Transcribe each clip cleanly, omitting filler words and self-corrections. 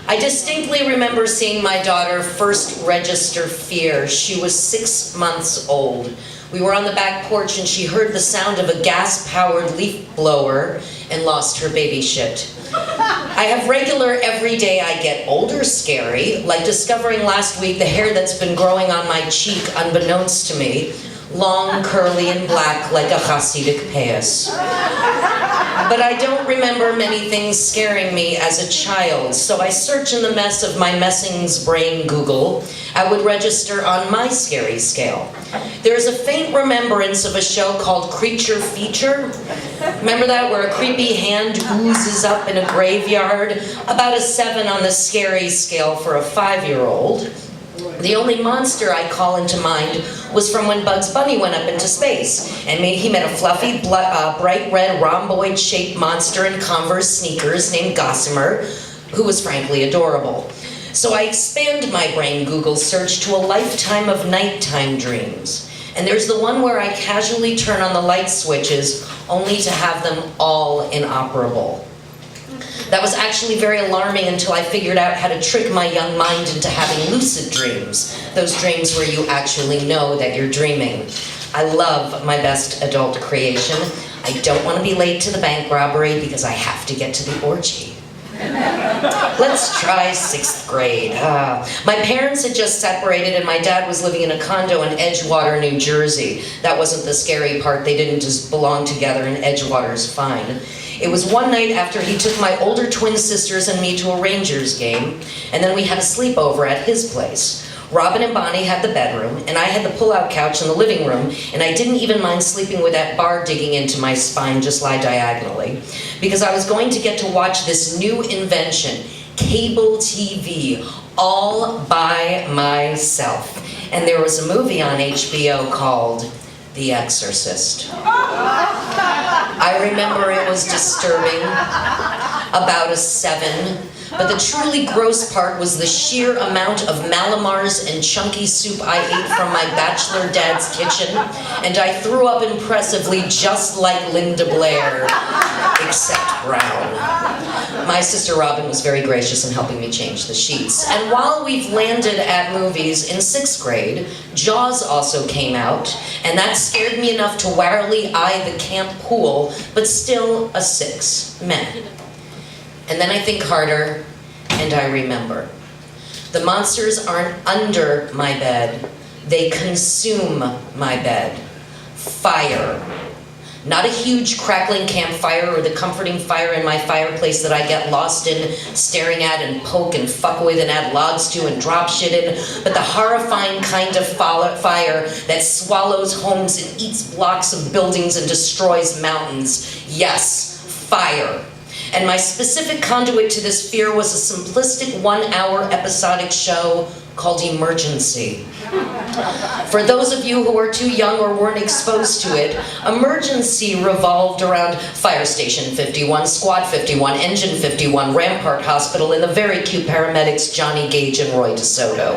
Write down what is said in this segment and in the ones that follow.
I distinctly remember seeing my daughter first register fear. She was 6 months old. We were on the back porch and she heard the sound of a gas-powered leaf blower and lost her baby shit. I have regular everyday I get older scary, like discovering last week the hair that's been growing on my cheek unbeknownst to me, long, curly, and black like a Hasidic payas. But I don't remember many things scaring me as a child, so I search in the mess of my Messing's brain Google. I would register on my scary scale. There's a faint remembrance of a show called Creature Feature. Remember that, where a creepy hand oozes up in a graveyard? About a 7 on the scary scale for a 5-year-old. The only monster I call into mind was from when Bugs Bunny went up into space, and he met a fluffy, bright red rhomboid-shaped monster in Converse sneakers named Gossamer, who was frankly adorable. So I expand my brain Google search to a lifetime of nighttime dreams. And there's the one where I casually turn on the light switches only to have them all inoperable. That was actually very alarming until I figured out how to trick my young mind into having lucid dreams. Those dreams where you actually know that you're dreaming. I love my best adult creation. I don't want to be late to the bank robbery because I have to get to the orgy. Let's try 6th grade. My parents had just separated and my dad was living in a condo in Edgewater, New Jersey. That wasn't the scary part. They didn't just belong together and Edgewater's fine. It was one night after he took my older twin sisters and me to a Rangers game, and then we had a sleepover at his place. Robin and Bonnie had the bedroom, and I had the pull-out couch in the living room, and I didn't even mind sleeping with that bar digging into my spine, just lie diagonally, because I was going to get to watch this new invention, cable TV, all by myself. And there was a movie on HBO called The Exorcist. I remember it was disturbing, about a 7, but the truly gross part was the sheer amount of Malamars and chunky soup I ate from my bachelor dad's kitchen, and I threw up impressively just like Linda Blair, except brown. My sister Robin was very gracious in helping me change the sheets. And while we've landed at movies, in 6th grade, Jaws also came out, and that scared me enough to warily eye the camp pool, but still a 6. Meh. And then I think harder, and I remember. The monsters aren't under my bed, they consume my bed. Fire. Not a huge crackling campfire or the comforting fire in my fireplace that I get lost in, staring at and poke and fuck with and add logs to and drop shit in, but the horrifying kind of fire that swallows homes and eats blocks of buildings and destroys mountains. Yes, fire. And my specific conduit to this fear was a simplistic 1-hour episodic show called Emergency. For those of you who are too young or weren't exposed to it, Emergency revolved around Fire Station 51, Squad 51, Engine 51, Rampart Hospital, and the very cute paramedics Johnny Gage and Roy DeSoto.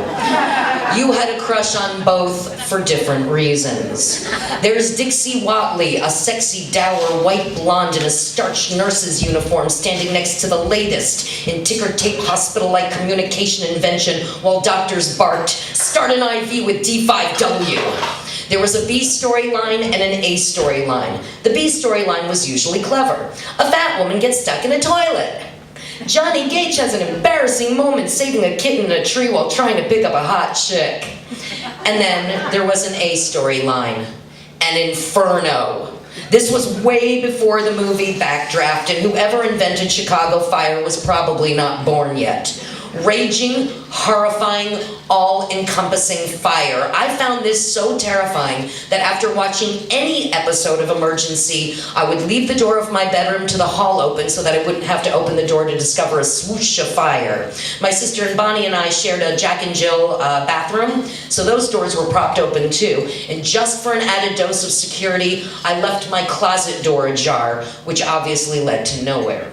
You had a crush on both for different reasons. There's Dixie Watley, a sexy, dour, white blonde in a starched nurse's uniform, standing next to the latest in ticker-tape hospital-like communication invention while doctors barked, "Start an IV with D5W." There was a B storyline and an A storyline. The B storyline was usually clever. A fat woman gets stuck in a toilet. Johnny Gage has an embarrassing moment saving a kitten in a tree while trying to pick up a hot chick. And then there was an A storyline, an inferno. This was way before the movie Backdraft, and whoever invented Chicago Fire was probably not born yet. Raging, horrifying, all-encompassing fire. I found this so terrifying that after watching any episode of Emergency, I would leave the door of my bedroom to the hall open so that I wouldn't have to open the door to discover a swoosh of fire. My sister and Bonnie and I shared a Jack and Jill bathroom, so those doors were propped open too. And just for an added dose of security, I left my closet door ajar, which obviously led to nowhere.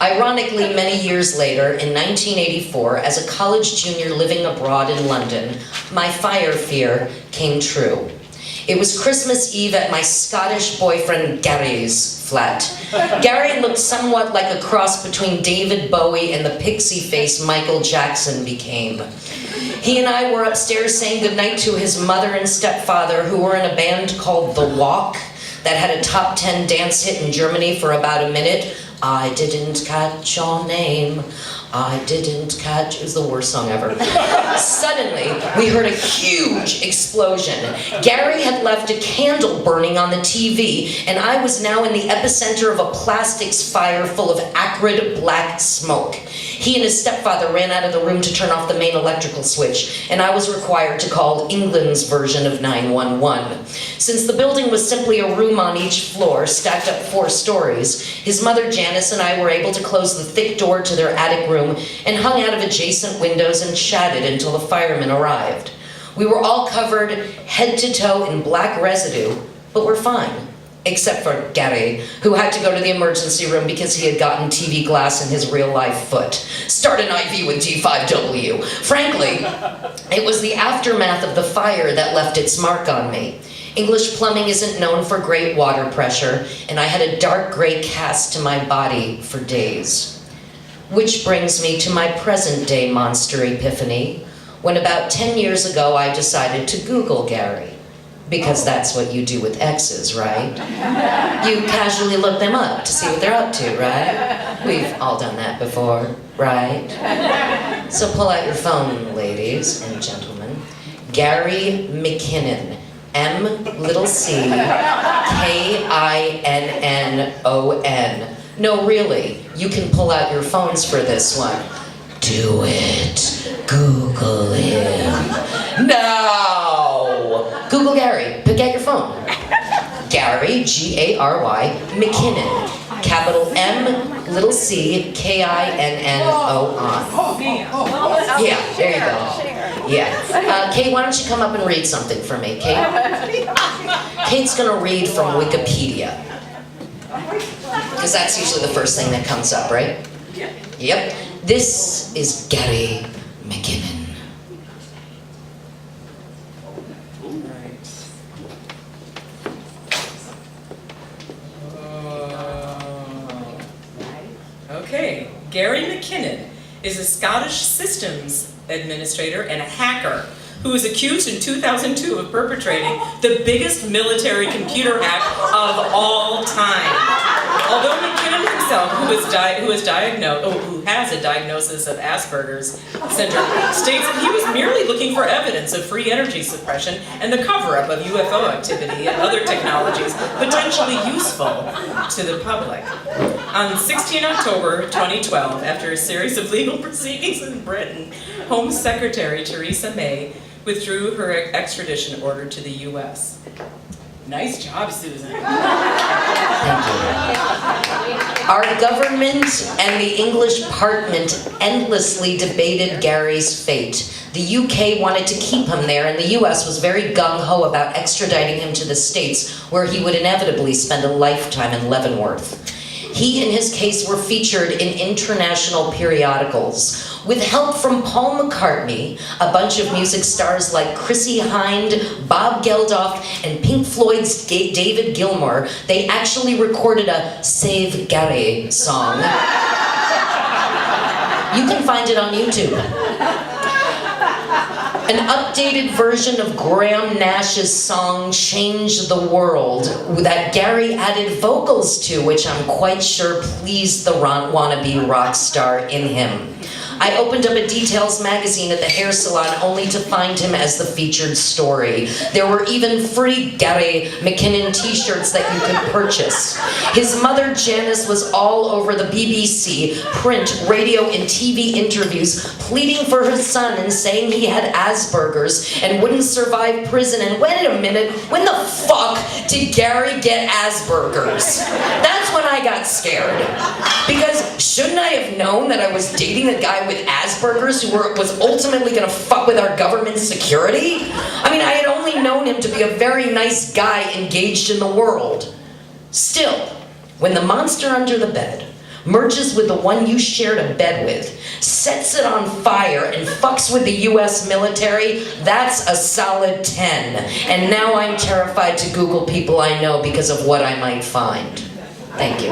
Ironically, many years later, in 1984, as a college junior living abroad in London, my fire fear came true. It was Christmas Eve at my Scottish boyfriend Gary's flat. Gary looked somewhat like a cross between David Bowie and the pixie face Michael Jackson became. He and I were upstairs saying goodnight to his mother and stepfather, who were in a band called The Walk that had a top 10 dance hit in Germany for about a minute. I didn't catch your name. I didn't catch, it was the worst song ever. Suddenly, we heard a huge explosion. Gary had left a candle burning on the TV, and I was now in the epicenter of a plastics fire full of acrid black smoke. He and his stepfather ran out of the room to turn off the main electrical switch, and I was required to call England's version of 911. Since the building was simply a room on each floor, stacked up 4 stories, his mother Janice and I were able to close the thick door to their attic room and hung out of adjacent windows and chatted until the firemen arrived. We were all covered head to toe in black residue, but we're fine. Except for Gary, who had to go to the emergency room because he had gotten TV glass in his real-life foot. Start an IV with G5W. Frankly, it was the aftermath of the fire that left its mark on me. English plumbing isn't known for great water pressure, and I had a dark gray cast to my body for days. Which brings me to my present-day monster epiphany, when about 10 years ago I decided to Google Gary. Because that's what you do with exes, right? You casually look them up to see what they're up to, right? We've all done that before, right? So pull out your phone, ladies and gentlemen. Gary McKinnon. MCKINNON. No, really, you can pull out your phones for this one. Do it. Google him. No! Google Gary. Pick out your phone. Gary, G-A-R-Y, McKinnon. Capital MCKINNON. Yeah, there you go. Yeah. Kate, why don't you come up and read something for me, Kate? Kate's gonna read from Wikipedia. Because that's usually the first thing that comes up, right? Yep. This is Gary McKinnon. Okay, Gary McKinnon is a Scottish systems administrator and a hacker who was accused in 2002 of perpetrating the biggest military computer hack of all time. Although McKinnon himself, who has a diagnosis of Asperger's syndrome, states that he was merely looking for evidence of free energy suppression and the cover-up of UFO activity and other technologies potentially useful to the public. On 16 October 2012, after a series of legal proceedings in Britain, Home Secretary Theresa May withdrew her extradition order to the U.S. Nice job, Susan. Thank you. Our government and the English Parliament endlessly debated Gary's fate. The UK wanted to keep him there, and the US was very gung-ho about extraditing him to the States, where he would inevitably spend a lifetime in Leavenworth. He and his case were featured in international periodicals. With help from Paul McCartney, a bunch of music stars like Chrissie Hynde, Bob Geldof, and Pink Floyd's David Gilmour, they actually recorded a Save Gary song. You can find it on YouTube. An updated version of Graham Nash's song Change the World that Gary added vocals to, which I'm quite sure pleased the wannabe rock star in him. I opened up a Details magazine at the hair salon only to find him as the featured story. There were even free Gary McKinnon t-shirts that you could purchase. His mother Janice was all over the BBC, print, radio, and TV interviews pleading for her son and saying he had Asperger's and wouldn't survive prison. And wait a minute, when the fuck did Gary get Asperger's? That's when I got scared. Because shouldn't I have known that I was dating a guy with Asperger's who was ultimately going to fuck with our government's security? I mean, I had only known him to be a very nice guy engaged in the world. Still, when the monster under the bed merges with the one you shared a bed with, sets it on fire, and fucks with the US military, that's a solid 10. And now I'm terrified to Google people I know because of what I might find. Thank you.